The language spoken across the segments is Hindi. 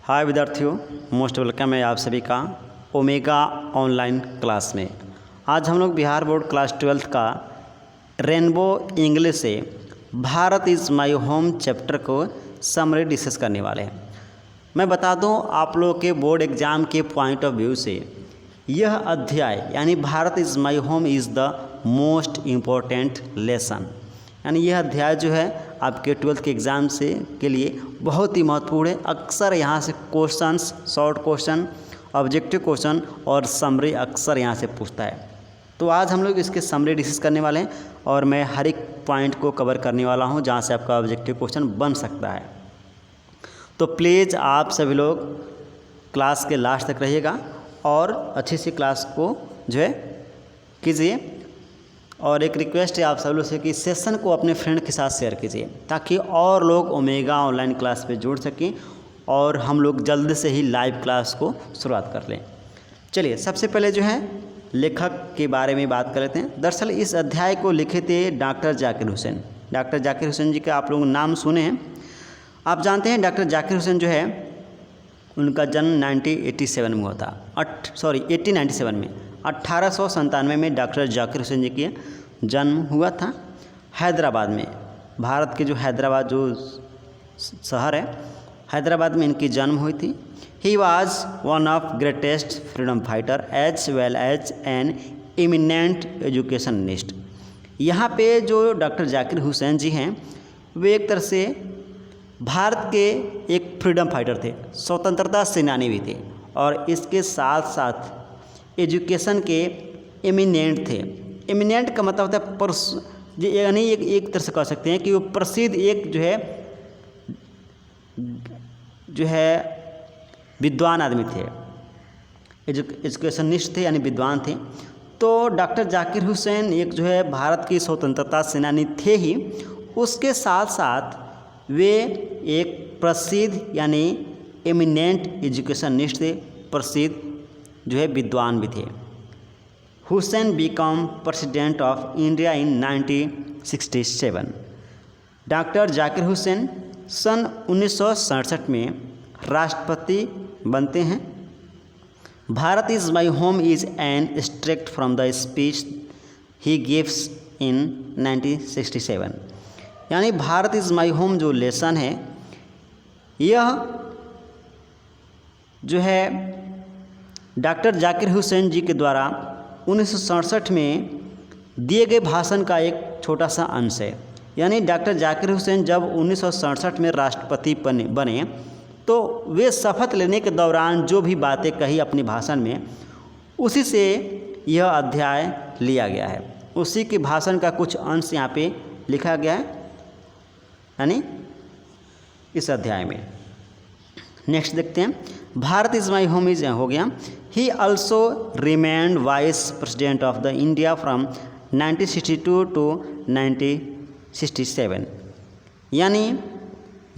हाय विद्यार्थियों, मोस्ट वेलकम है आप सभी का ओमेगा ऑनलाइन क्लास में। आज हम लोग बिहार बोर्ड क्लास 12 का रेनबो इंग्लिश से Bharat is my home chapter को समरी डिस्कस करने वाले हैं। मैं बता दूं आप लोगों के बोर्ड एग्ज़ाम के पॉइंट ऑफ व्यू से यह अध्याय यानी Bharat is my home is the most important lesson. यानी यह अध्याय जो है आपके 12th के एग्ज़ाम से के लिए बहुत ही महत्वपूर्ण है। अक्सर यहाँ से questions, short question, objective question और समरी अक्सर यहाँ से पूछता है। तो आज हम लोग इसके समरी डिस्कस करने वाले हैं और मैं हर एक पॉइंट को कवर करने वाला हूँ जहाँ से आपका ऑब्जेक्टिव क्वेश्चन बन सकता है। तो प्लीज़ आप सभी लोग क्लास के लास्ट तक रहिएगा और अच्छी सी क्लास को जो है कीजिए। और एक रिक्वेस्ट है आप सब लोग से कि सेशन को अपने फ्रेंड के साथ शेयर कीजिए ताकि और लोग ओमेगा ऑनलाइन क्लास पे जुड़ सकें और हम लोग जल्द से ही लाइव क्लास को शुरुआत कर लें। चलिए सबसे पहले जो है लेखक के बारे में बात कर लेते हैं। दरअसल इस अध्याय को लिखे थे डॉक्टर जाकिर हुसैन। डॉक्टर जाकिर हुसैन जी का आप लोग नाम सुने हैं। आप जानते हैं डॉक्टर जाकिर हुसैन जो है उनका जन्म 1897 में हुआ था। 1897 में 1897 में डॉक्टर जाकिर हुसैन जी की जन्म हुआ था हैदराबाद में। भारत के जो हैदराबाद जो शहर है, हैदराबाद में इनकी जन्म हुई थी। He was one of greatest freedom fighter as well as an eminent educationist. यहाँ पे जो डॉक्टर जाकिर हुसैन जी हैं वे एक तरह से भारत के एक फ्रीडम फाइटर थे, स्वतंत्रता सेनानी भी थे और इसके साथ साथ एजुकेशन के एमिनेंट थे। एमिनेंट का मतलब होता है यानी एक तरह से कह सकते हैं कि वो प्रसिद्ध एक जो है विद्वान आदमी थे, एजुकेशनिस्ट थे यानी विद्वान थे। तो डॉक्टर जाकिर हुसैन एक जो है भारत की स्वतंत्रता सेनानी थे ही, उसके साथ साथ वे एक प्रसिद्ध यानी एमिनेंट एजुकेशनिस्ट थे, प्रसिद्ध जो है विद्वान भी थे। Hussain become president of India in 1967। Doctor Zakir Hussain सन 1967 में राष्ट्रपति बनते हैं। Bharat is my home is an extract from the speech he gives in 1967। यानी भारत इज़ माई होम जो लेसन है यह जो है डॉक्टर जाकिर हुसैन जी के द्वारा 1967 में दिए गए भाषण का एक छोटा सा अंश है। यानी डॉक्टर जाकिर हुसैन जब 1967 में राष्ट्रपति बने तो वे शपथ लेने के दौरान जो भी बातें कही अपने भाषण में, उसी से यह अध्याय लिया गया है। उसी के भाषण का कुछ अंश यहाँ पे लिखा गया है यानी इस अध्याय में। नेक्स्ट देखते हैं, Bharat is my home is हो गया। He also remained vice president of the India from 1962 to 1967। यानी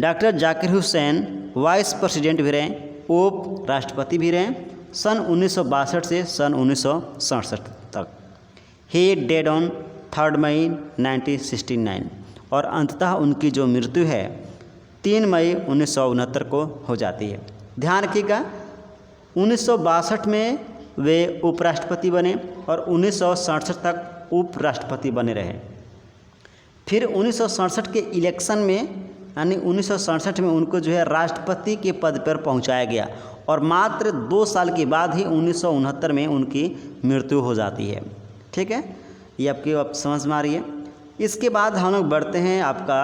doctor Zakir Hussain vice president भी रहे, उप राष्ट्रपति भी रहे सन 1962 से सन 1967 तक। ही डेड ऑन 3 मई 1969 और अंततः उनकी जो मृत्यु है 3 मई 1969 को हो जाती है। ध्यान रखिएगा 1962 में वे उपराष्ट्रपति बने और 1967 तक उपराष्ट्रपति बने रहे। फिर 1967 के इलेक्शन में यानी 1967 में उनको जो है राष्ट्रपति के पद पर पहुंचाया गया और मात्र 2 साल के बाद ही 1969 में उनकी मृत्यु हो जाती है। ठीक है, ये आपकी आप समझ में आ रही है। इसके बाद हम लोग बढ़ते हैं आपका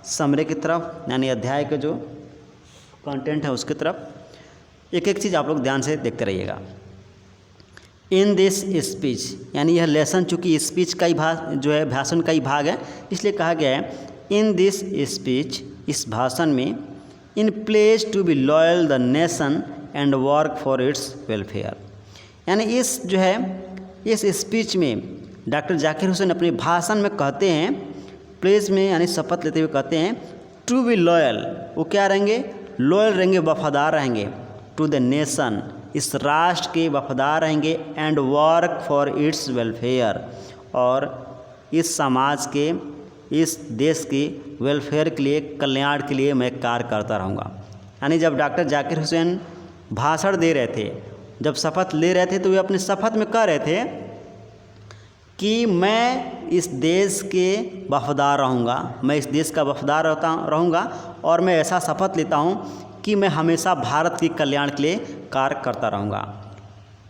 समरी की तरफ, यानी अध्याय का जो कंटेंट है उसकी तरफ। एक एक चीज़ आप लोग ध्यान से देखते रहिएगा। इन दिस स्पीच यानी यह लेसन चूँकि स्पीच का ही भाग जो है भाषण का ही भाग है, इसलिए कहा गया है इन दिस स्पीच, इस भाषण में, in pledge to be loyal the nation and work for its welfare. यानी इस जो है इस स्पीच में डॉक्टर जाकिर हुसैन अपने भाषण में कहते हैं, प्लेज में यानी शपथ लेते हुए कहते हैं टू बी लॉयल, वो क्या रहेंगे, लॉयल रहेंगे, वफादार रहेंगे, टू द नेशन, इस राष्ट्र के वफादार रहेंगे, and work for its welfare, और इस समाज के, इस देश के वेलफेयर के लिए, कल्याण के लिए मैं कार्य करता रहूँगा। यानी जब डॉक्टर जाकिर हुसैन भाषण दे रहे थे, जब शपथ ले रहे थे, तो वे अपने शपथ में कह रहे थे कि मैं इस देश के वफादार रहूँगा, मैं इस देश का वफादार रहूँगा और मैं ऐसा शपथ लेता हूँ कि मैं हमेशा भारत के कल्याण के लिए कार्य करता रहूँगा।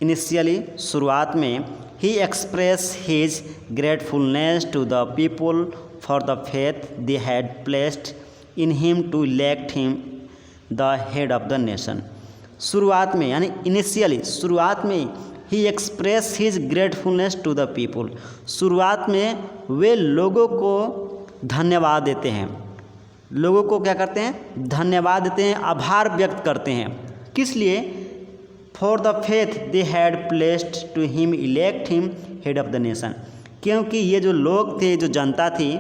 इनिशियली शुरुआत में ही express his gratefulness to the people for the faith they had placed in him to elect him the head of the nation. शुरुआत में यानी इनिशियली शुरुआत में ही express his gratefulness to the people, शुरुआत में वे लोगों को धन्यवाद देते हैं, लोगों को क्या करते हैं, धन्यवाद देते हैं, आभार व्यक्त करते हैं। किस लिए? For the faith they had placed to him elect him head of the nation, क्योंकि ये जो लोग थे, जो जनता थी,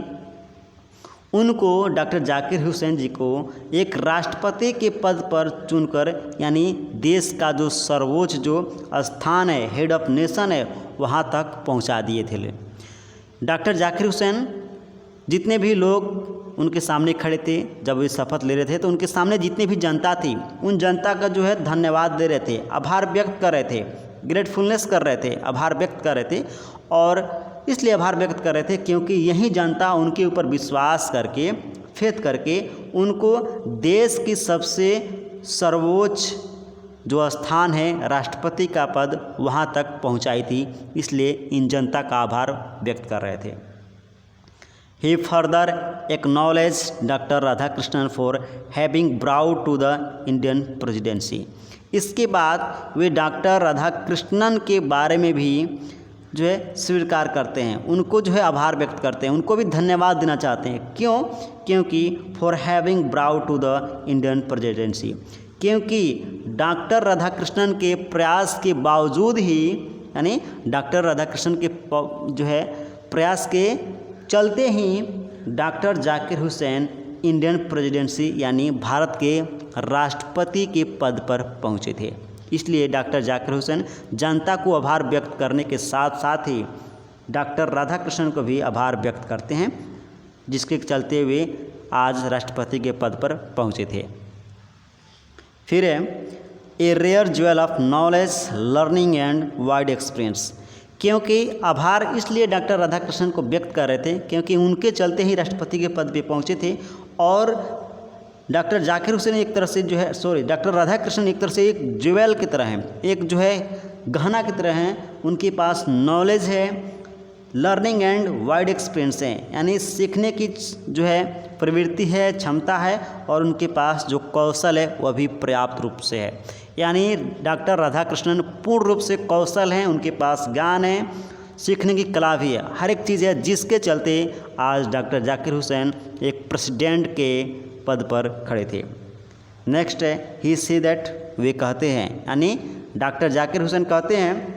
उनको डॉक्टर जाकिर हुसैन जी को एक राष्ट्रपति के पद पर चुनकर, यानी देश का जो सर्वोच्च जो स्थान है, हेड ऑफ नेशन है, वहाँ तक पहुँचा दिए थे। डॉक्टर जाकिर हुसैन जितने भी लोग उनके सामने खड़े थे, जब वे शपथ ले रहे थे, तो उनके सामने जितनी भी जनता थी, उन जनता का जो है धन्यवाद दे रहे थे, आभार व्यक्त कर रहे थे, ग्रेटफुलनेस कर रहे थे, आभार व्यक्त कर रहे थे। और इसलिए आभार व्यक्त कर रहे थे क्योंकि यही जनता उनके ऊपर विश्वास करके, फेथ करके, उनको देश की सबसे सर्वोच्च जो स्थान है, राष्ट्रपति का पद, वहाँ तक पहुँचाई थी। इसलिए इन जनता का आभार व्यक्त कर रहे थे। He further acknowledged Dr. Radhakrishnan for having brought to the Indian presidency। इसके बाद वे डॉक्टर राधाकृष्णन के बारे में भी जो है स्वीकार करते हैं, उनको जो है आभार व्यक्त करते हैं, उनको भी धन्यवाद देना चाहते हैं। क्यों? क्योंकि for having brought to the Indian presidency, क्योंकि डॉक्टर राधाकृष्णन के प्रयास के बावजूद ही, यानी डॉक्टर राधाकृष्णन के जो है प्रयास के चलते ही doctor Zakir Hussain Indian presidency यानी भारत के राष्ट्रपति के पद पर पहुंचे थे। इसलिए डॉक्टर जाकिर हुसैन जनता को आभार व्यक्त करने के साथ साथ ही डॉक्टर राधाकृष्णन को भी आभार व्यक्त करते हैं, जिसके चलते हुए आज राष्ट्रपति के पद पर पहुंचे थे। फिर है a rare jewel of knowledge, learning and wide experience, क्योंकि आभार इसलिए डॉक्टर राधाकृष्णन को व्यक्त कर रहे थे क्योंकि उनके चलते ही राष्ट्रपति के पद पे पहुंचे थे। और डॉक्टर जाकिर हुसैन एक तरह से जो है डॉक्टर राधाकृष्णन एक तरह से एक ज्वेल की तरह हैं, एक जो है गहना की तरह हैं। उनके पास नॉलेज है, लर्निंग एंड वाइड एक्सपीरियंस है, यानी सीखने की जो है प्रवृत्ति है, क्षमता है, और उनके पास जो कौशल है वह भी पर्याप्त रूप से है। यानी डॉक्टर राधाकृष्णन पूर्ण रूप से कौशल हैं, उनके पास ज्ञान है, सीखने की कला भी है, हर एक चीज़ है, जिसके चलते आज डॉक्टर जाकिर हुसैन एक प्रेसिडेंट के पद पर खड़े थे। नेक्स्ट है ही सी दैट, वे कहते हैं, यानी डॉक्टर जाकिर हुसैन कहते हैं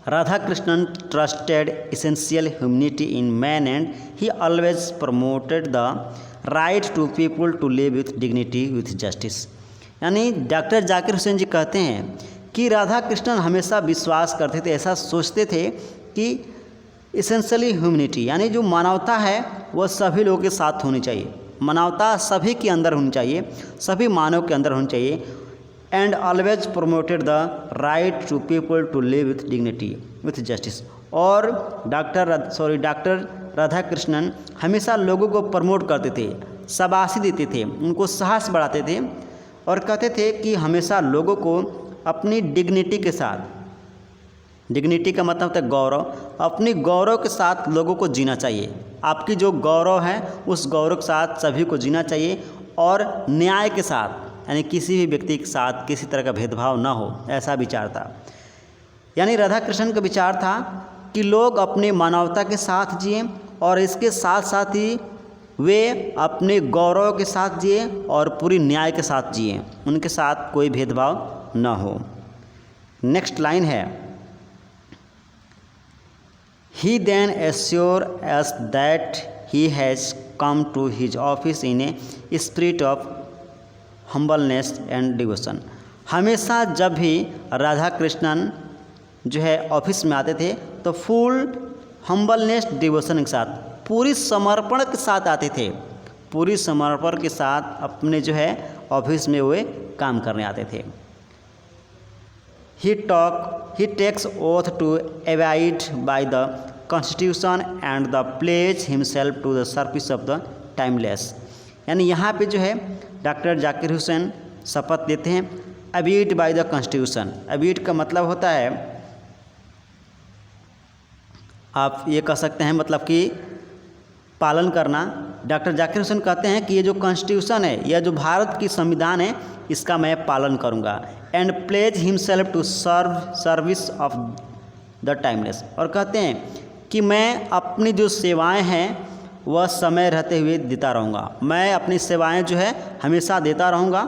Radhakrishnan trusted essential humanity in man and he always promoted the right to people to live with dignity with justice. यानी डॉक्टर जाकिर हुसैन जी कहते हैं कि राधाकृष्णन हमेशा विश्वास करते थे, ऐसा सोचते थे कि एसेंशियली ह्यूमैनिटी यानी जो मानवता है वह सभी लोगों के साथ होनी चाहिए, मानवता सभी के अंदर होनी चाहिए, सभी मानव के अंदर होनी चाहिए। And always promoted the right to people to live with dignity with justice. और डॉक्टर राधाकृष्णन हमेशा लोगों को प्रमोट करते थे, शाबाशी देते थे, उनको साहस बढ़ाते थे और कहते थे कि हमेशा लोगों को अपनी डिग्निटी के साथ, डिग्निटी का मतलब होता है गौरव, अपनी गौरव के साथ लोगों को जीना चाहिए। आपकी जो गौरव है उस गौरव के साथ सभी को जीना चाहिए और न्याय के साथ, यानी किसी भी व्यक्ति के साथ किसी तरह का भेदभाव ना हो, ऐसा विचार था। यानी राधाकृष्णन का विचार था कि लोग अपनी मानवता के साथ जिए और इसके साथ साथ ही वे अपने गौरव के साथ जिए और पूरी न्याय के साथ जिए, उनके साथ कोई भेदभाव ना हो। नेक्स्ट लाइन है he then assure us that he has come to his office in a spirit of humbleness and devotion. हमेशा जब भी राधाकृष्णन जो है ऑफिस में आते थे तो फुल हम्बलनेस डिवोशन के साथ, पूरी समर्पण के साथ आते थे, पूरी समर्पण के साथ अपने जो है ऑफिस में वे काम करने आते थे। He takes oath to abide by the Constitution and the pledge himself to the service of the timeless। यानी यहाँ पे जो है डॉक्टर जाकिर हुसैन शपथ लेते हैं अबीड बाय द कॉन्स्टिट्यूशन। अबीड का मतलब होता है, आप ये कह सकते हैं मतलब कि पालन करना। डॉक्टर जाकिर हुसैन कहते हैं कि ये जो कॉन्स्टिट्यूशन है, यह जो भारत की संविधान है, इसका मैं पालन करूंगा। And pledge himself to service of the timeless. और कहते हैं कि मैं अपनी जो सेवाएं हैं वह समय रहते हुए देता रहूँगा। मैं अपनी सेवाएं जो है हमेशा देता रहूँगा।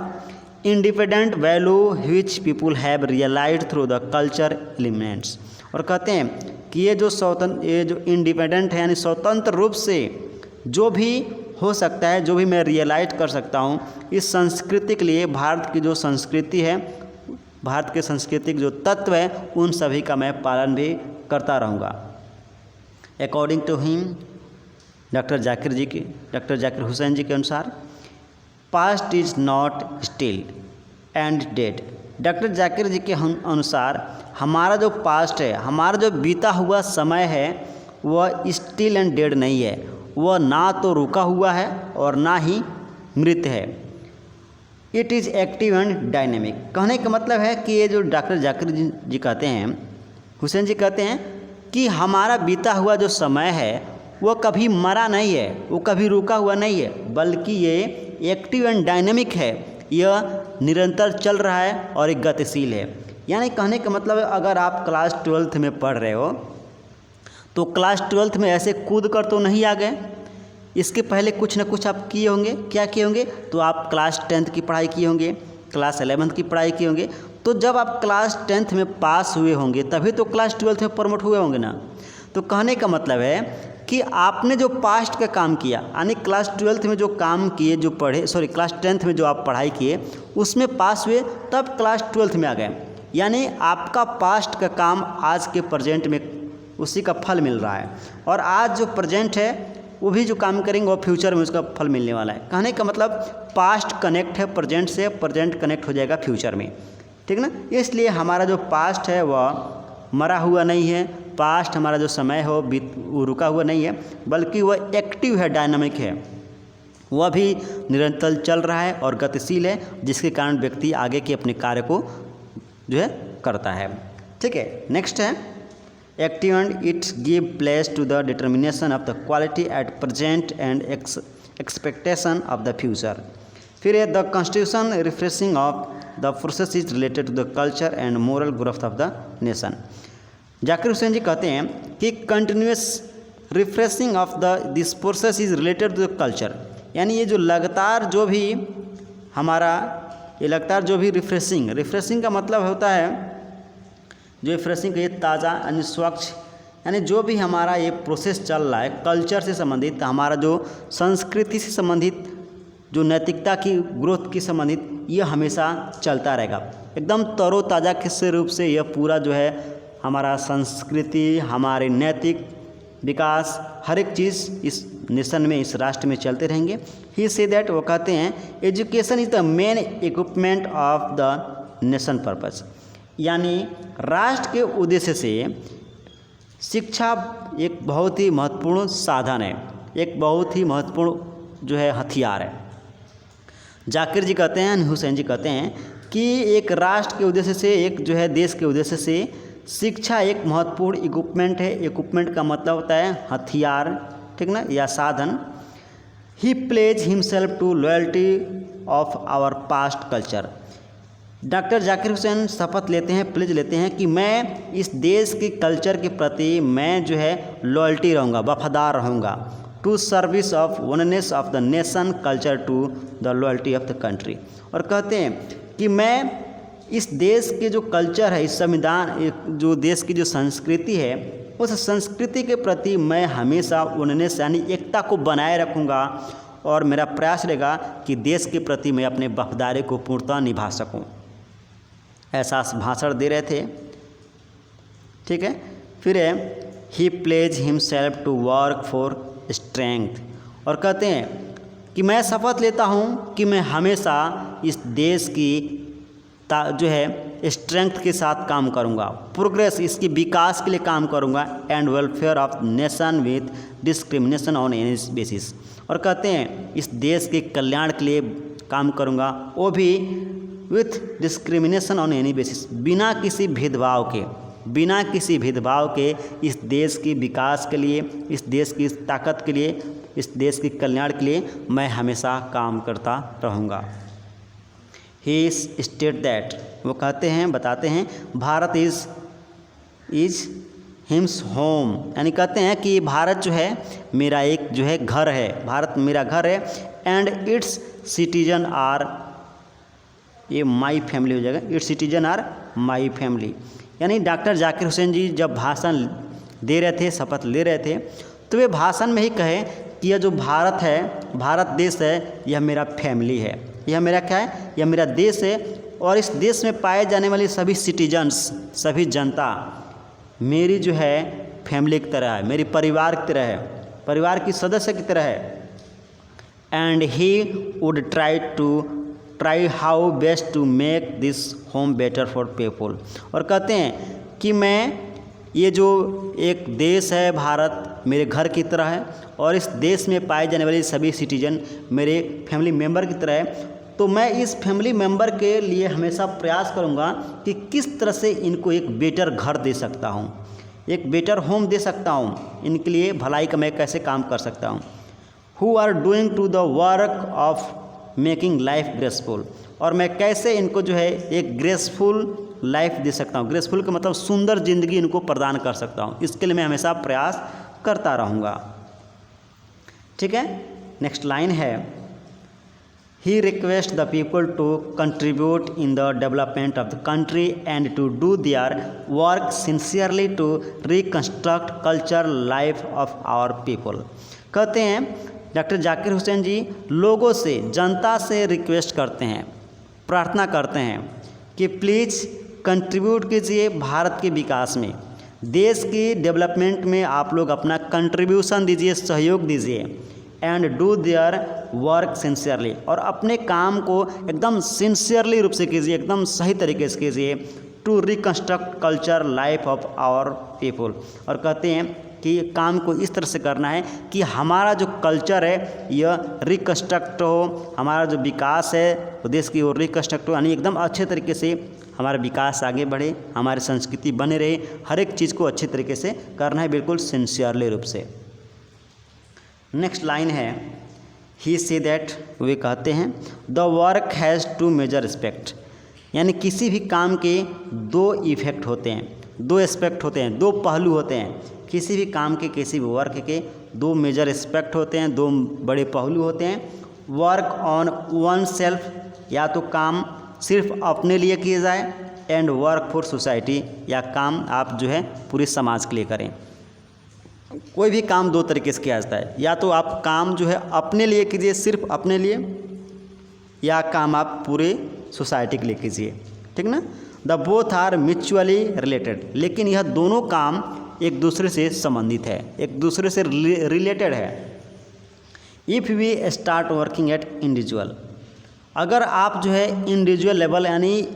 Independent value which people have realised through the culture elements. और कहते हैं कि ये जो इंडिपेंडेंट है यानी स्वतंत्र रूप से जो भी हो सकता है, जो भी मैं रियलाइज कर सकता हूँ, इस संस्कृति के लिए भारत की जो संस्कृति है, भारत के सांस्कृतिक जो तत्व है, उन सभी का मैं पालन भी करता रहूँगा। According to him, doctor Zakir Hussain ji के अनुसार past is not still and dead. Doctor Zakir ji के अनुसार हमारा जो पास्ट है, हमारा जो बीता हुआ समय है, वह स्टिल एंड डेड नहीं है। वह ना तो रुका हुआ है और ना ही मृत है। It is active and dynamic. कहने का मतलब है कि ये जो डॉक्टर जाकिर जी कहते हैं, हुसैन जी कहते हैं कि हमारा बीता हुआ जो समय है वो कभी मरा नहीं है, वो कभी रुका हुआ नहीं है, बल्कि ये एक्टिव एंड डायनेमिक है। यह निरंतर चल रहा है और एक गतिशील है। यानी कहने का मतलब है, अगर आप क्लास 12th में पढ़ रहे हो तो क्लास 12th में ऐसे कूद कर तो नहीं आ गए, इसके पहले कुछ ना कुछ आप किए होंगे। क्या किए होंगे? तो आप क्लास 10th की पढ़ाई किए होंगे, क्लास 11th की पढ़ाई किए होंगे। तो जब आप क्लास 10th में पास हुए होंगे तभी तो क्लास 12th में प्रमोट हुए होंगे ना। तो कहने का मतलब है कि आपने जो पास्ट का काम किया, यानी क्लास 12th में जो काम किए, जो पढ़े, क्लास 10th में जो आप पढ़ाई किए उसमें पास हुए, तब क्लास 12th में आ गए। यानी आपका पास्ट का काम आज के प्रेजेंट में उसी का फल मिल रहा है, और आज जो प्रेजेंट है वो भी जो काम करेंगे वो फ्यूचर में उसका फल मिलने वाला है। कहने का मतलब पास्ट कनेक्ट है प्रेजेंट से, प्रेजेंट कनेक्ट हो जाएगा फ्यूचर में, ठीक ना। इसलिए हमारा जो पास्ट है वह मरा हुआ नहीं है, पास्ट हमारा जो समय है वो रुका हुआ नहीं है, बल्कि वह एक्टिव है, डायनामिक है, वह भी निरंतर चल रहा है और गतिशील है, जिसके कारण व्यक्ति आगे के अपने कार्य को जो है करता है। ठीक है, नेक्स्ट है active and it give place to the determination of the quality at present and expectation of the future. फिर है the constitution refreshing of the process is related to the culture and moral growth of the nation. Zakir Hussain ji कहते हैं कि continuous refreshing of the this process is related to the culture. यानी ये जो लगातार जो भी हमारा ये लगातार जो भी रिफ्रेशिंग का मतलब होता है, जो रिफ्रेशिंग ये ताज़ा यानी स्वच्छ, यानी जो भी हमारा ये प्रोसेस चल रहा है कल्चर से संबंधित, हमारा जो संस्कृति से संबंधित, जो नैतिकता की ग्रोथ की संबंधित, यह हमेशा चलता रहेगा। एकदम तरोताज़ा के रूप से यह पूरा जो है हमारा संस्कृति, हमारे नैतिक विकास, हर एक चीज़ इस नेशन में, इस राष्ट्र में चलते रहेंगे। ही से दैट, वो कहते हैं education is the main equipment of the nation purpose. यानी राष्ट्र के उद्देश्य से शिक्षा एक बहुत ही महत्वपूर्ण साधन है, एक बहुत ही महत्वपूर्ण जो है हथियार है। जाकिर जी कहते हैं, हुसैन जी कहते हैं कि एक राष्ट्र के उद्देश्य से, एक जो है देश के उद्देश्य से शिक्षा एक महत्वपूर्ण इक्विपमेंट है। इक्विपमेंट का मतलब होता है हथियार, ठीक ना, या साधन। He pledge himself to loyalty of our past culture. Doctor Zakir Hussain शपथ लेते हैं, प्लेज लेते हैं कि मैं इस देश के कल्चर के प्रति मैं जो है लॉयल्टी रहूँगा, वफादार रहूँगा। To service of oneness of the nation culture to the loyalty of the country. और कहते हैं कि मैं इस देश के जो कल्चर है, इस संविधान, जो देश की जो संस्कृति है, उस संस्कृति के प्रति मैं हमेशा वननेस यानी एकता को बनाए रखूँगा, और मेरा प्रयास रहेगा कि देश के प्रति मैं अपने वफादारी को पूर्णतः निभा सकूँ। ऐसा भाषण दे रहे थे, ठीक है। फिर है he pledge himself to work for strength. और कहते हैं कि मैं शपथ लेता हूँ कि मैं हमेशा इस देश की जो है स्ट्रेंथ के साथ काम करूँगा, प्रोग्रेस इसके विकास के लिए काम करूँगा, and welfare of nation with discrimination on any basis. और कहते हैं इस देश के कल्याण के लिए काम करूँगा, वो भी with discrimination on any basis, बिना किसी भेदभाव के इस देश के विकास के लिए, इस देश की ताकत के लिए, इस देश के कल्याण के लिए मैं हमेशा काम करता रहूँगा। ही स्टेट दैट, वो कहते हैं, बताते हैं, भारत इज हिम्स होम, यानी कहते हैं कि भारत जो है मेरा एक जो है घर है, भारत मेरा घर है, एंड इट्स सिटीजन आर, ये माई फैमिली हो जाएगा, its citizen are my family. यानी डॉक्टर जाकिर हुसैन जी जब भाषण दे रहे थे, शपथ ले रहे थे, तो वे भाषण में ही कहे कि यह जो भारत है, भारत देश है, यह मेरा फैमिली है, यह मेरा क्या है, यह मेरा देश है, और इस देश में पाए जाने वाले सभी सिटीजन्स, सभी जनता मेरी जो है फैमिली की तरह है, मेरी परिवार की तरह है, परिवार की सदस्य की तरह है। And he would try how best to make this home better for people. और कहते हैं कि मैं ये जो एक देश है भारत मेरे घर की तरह है, और इस देश में पाए जाने वाले सभी सिटीजन मेरे फैमिली मेम्बर की तरह है, तो मैं इस फैमिली मेम्बर के लिए हमेशा प्रयास करूँगा कि किस तरह से इनको एक बेटर घर दे सकता हूँ, एक बेटर होम दे सकता हूँ, इनके लिए भलाई का मैं कैसे काम कर सकता हूँ। Who are doing to the work of making life graceful, और मैं कैसे इनको जो है एक ग्रेसफुल लाइफ दे सकता हूँ, ग्रेसफुल का मतलब सुंदर ज़िंदगी इनको प्रदान कर सकता हूँ, इसके लिए मैं हमेशा प्रयास करता रहूँगा। ठीक है, नेक्स्ट लाइन है, He requests the people to contribute in the development of the country and to do their work sincerely to reconstruct culture life of our people। कहते हैं डॉक्टर जाकिर हुसैन जी लोगों से, जनता से रिक्वेस्ट करते हैं, प्रार्थना करते हैं कि प्लीज़ कंट्रीब्यूट कीजिए भारत के विकास में, देश की डेवलपमेंट में आप लोग अपना कंट्रीब्यूशन दीजिए, सहयोग दीजिए, and do their work sincerely, और अपने काम को एकदम सिंसियरली रूप से कीजिए, एकदम सही तरीके से कीजिए, to reconstruct culture life of our people. और कहते हैं कि काम को इस तरह से करना है कि हमारा जो कल्चर है यह रिकन्स्ट्रक्ट हो, हमारा जो विकास है वो देश की ओर रिकन्स्ट्रक्ट हो, यानी एकदम अच्छे तरीके से हमारा विकास आगे बढ़े, हमारी संस्कृति बने रहे, हर एक चीज़ को अच्छे तरीके से करना है, बिल्कुल सिंसियरली रूप से। नेक्स्ट लाइन है, ही से दैट, वे कहते हैं, the work has to major aspect, यानी किसी भी काम के दो इफेक्ट होते हैं, दो एस्पेक्ट होते हैं, दो पहलू होते हैं, किसी भी काम के, किसी भी वर्क के दो मेजर एस्पेक्ट होते हैं, दो बड़े पहलू होते हैं। वर्क ऑन वन सेल्फ, या तो काम सिर्फ अपने लिए किए जाए, एंड वर्क फॉर सोसाइटी, या काम आप जो है पूरे समाज के लिए करें। कोई भी काम दो तरीके से किया जाता है, या तो आप काम जो है अपने लिए कीजिए, सिर्फ अपने लिए, या काम आप पूरे सोसाइटी के लिए कीजिए, ठीक ना। The both are mutually related, लेकिन यह दोनों काम एक दूसरे से संबंधित है, एक दूसरे से रिलेटेड है। If we start working at individual, अगर आप जो है इंडिविजुअल लेवल यानी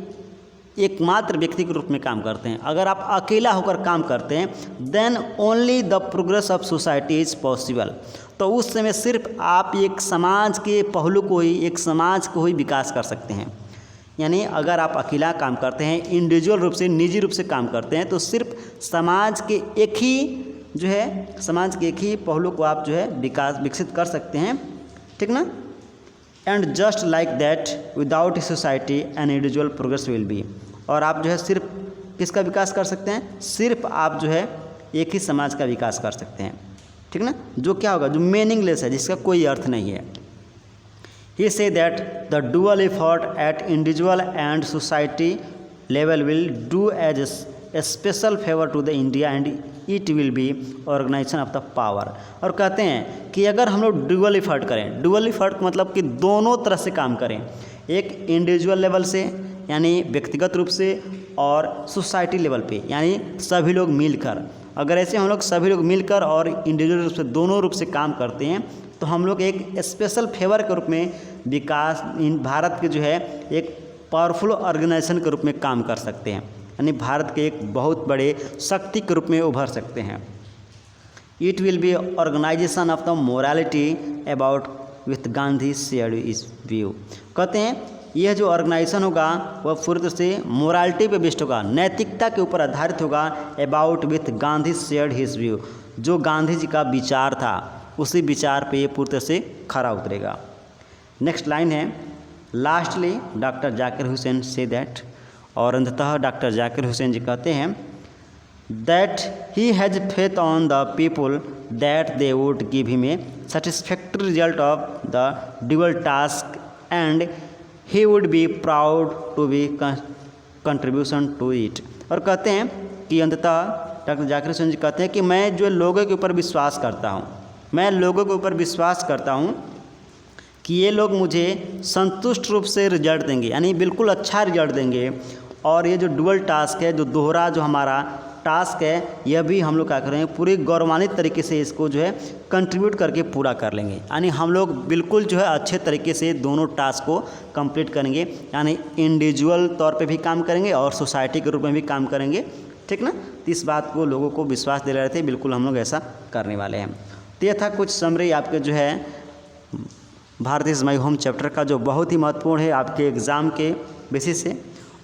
एकमात्र व्यक्ति के रूप में काम करते हैं, अगर आप अकेला होकर काम करते हैं, then only the progress of society is possible, तो उस समय सिर्फ आप एक समाज के पहलू को ही, एक समाज को ही विकास कर सकते हैं। यानी अगर आप अकेला काम करते हैं, इंडिविजुअल रूप से, निजी रूप से काम करते हैं, तो सिर्फ समाज के एक ही जो है, समाज के एक ही पहलू को आप जो है विकसित कर सकते हैं, ठीक ना। And just like that without society an individual progress will be, और आप जो है सिर्फ किसका विकास कर सकते हैं, सिर्फ आप जो है एक ही समाज का विकास कर सकते हैं, ठीक ना, जो क्या होगा, जो मीनिंगलेस है, जिसका कोई अर्थ नहीं है। He say that the dual effort at individual and society level will do as a special favour to the India and it will be organisation of the power. और कहते हैं कि अगर हम लोग डुअल एफर्ट करें, डुअल एफर्ट मतलब कि दोनों तरह से काम करें, एक इंडिविजुअल लेवल से यानी व्यक्तिगत रूप से, और सोसाइटी लेवल पे यानी सभी लोग मिलकर, अगर ऐसे हम लोग सभी लोग मिलकर और इंडिविजुअल रूप से, दोनों रूप से काम करते हैं, तो हम लोग एक स्पेशल फेवर के रूप में विकास इन भारत के जो है एक पावरफुल ऑर्गेनाइजेशन के रूप में काम कर सकते हैं, यानी भारत के एक बहुत बड़े शक्ति के रूप में उभर सकते हैं। It will be organisation of the morality about with Gandhi shared his view. कहते हैं यह जो ऑर्गेनाइजेशन होगा वह पूरी तरह से मोरालिटी पे बेस्ड होगा, नैतिकता के ऊपर आधारित होगा। About with Gandhi shared his view, जो गांधी जी का विचार था उसी विचार पे ये पूरी तरह से खरा उतरेगा। नेक्स्ट लाइन है, lastly doctor Zakir Hussain say that, और अंततः डॉक्टर जाकिर हुसैन जी कहते हैं that he has faith on the people that they would give him a satisfactory result of the dual task and he would be proud to be contribution to it। और कहते हैं कि अंततः डॉक्टर जाकिर हुसैन जी कहते हैं कि मैं जो लोगों के ऊपर विश्वास करता हूँ, मैं लोगों के ऊपर विश्वास करता हूँ कि ये लोग मुझे संतुष्ट रूप से रिजल्ट देंगे, यानी बिल्कुल अच्छा रिजल्ट देंगे। और ये जो डुअल टास्क है, जो दोहरा जो हमारा टास्क है, यह भी हम लोग क्या करेंगे पूरी गौरवान्वित तरीके से इसको जो है कंट्रीब्यूट करके पूरा कर लेंगे। यानी हम लोग बिल्कुल जो है अच्छे तरीके से दोनों टास्क को कंप्लीट करेंगे, यानी इंडिविजुअल तौर पे भी काम करेंगे और सोसाइटी के रूप में भी काम करेंगे, ठीक ना। तो इस बात को लोगों को विश्वास दिला रहे थे, बिल्कुल हम लोग ऐसा करने वाले हैं। तो यह था कुछ समरी आपके जो है Bharat is my home chapter का, जो बहुत ही महत्वपूर्ण है आपके एग्ज़ाम के बेसिस से।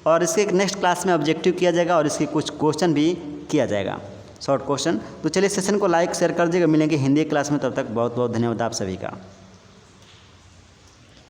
और इसके एक नेक्स्ट क्लास में ऑब्जेक्टिव किया जाएगा और इसके कुछ क्वेश्चन भी किया जाएगा, शॉर्ट क्वेश्चन। तो चलिए सेशन को लाइक शेयर कर दीजिएगा। मिलेंगे हिंदी क्लास में, तब तक बहुत बहुत धन्यवाद आप सभी का।